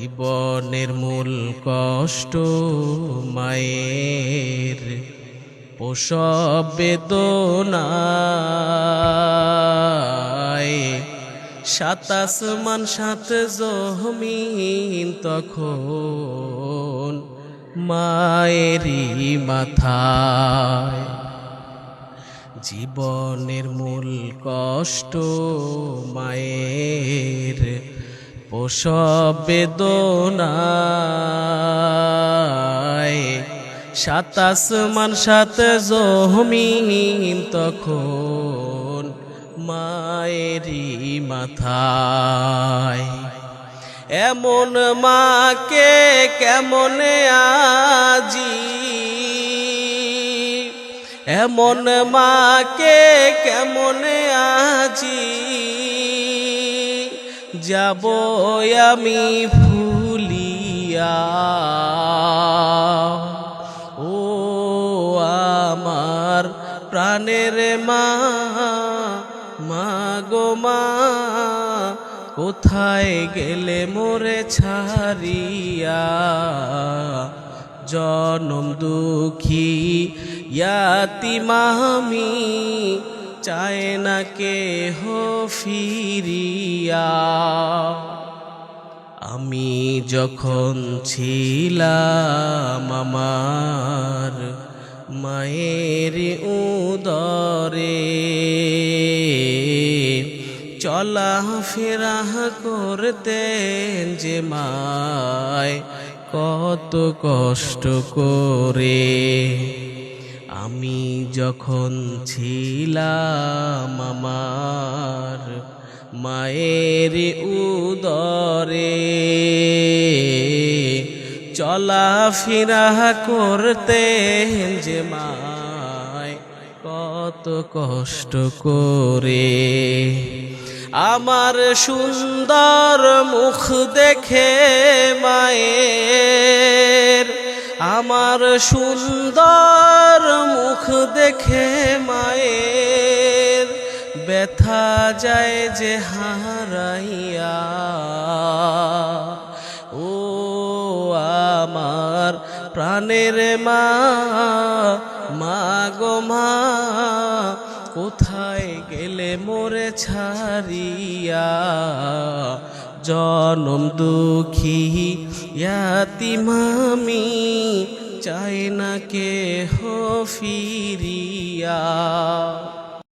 জীবনের মূল কষ্ট মায়ের প্রসব বেদনায়, সাত আসমান সাত জমিন তখন মায়েরই মাথায়। জীবনের মূল কষ্ট মায়ের প্রসব বেদনায়, সাত আসমান সাত জমিন তখন মায়েরই মাথায়। এমন মাকে কেমনে আজি, এমন মাকে কেমনে আজি যাব আমি ভুলিয়া। ও আমার প্রাণের মা, মা গো মা, কোথায় গেলে মোরে ছাড়িয়া। জনম দুঃখী ইয়াতীম আমি, চায় না কেহ ফিরিয়া। আমি যখন ছিলাম আমার মায়ের উদরে, চলা ফেরা করতেন যে মায় কত কষ্ট করে। আমি যখন ছিলাম আমার মায়ের উদরে, চলা ফেরা করতেন যে মায় কত কষ্ট করে। আমার সুন্দর মুখ দেখে মায়ের, আমার সুন্দর মুখ দেখে মায়ের ব্যথা যায় যে হারাইয়া। ও আমার প্রাণের মা, মা গো মা, কোথায় গেলে মোরে ছাড়িয়া। জনম দুঃখী ইয়াতীম আমি, চাই না কেহ ফিরিয়া।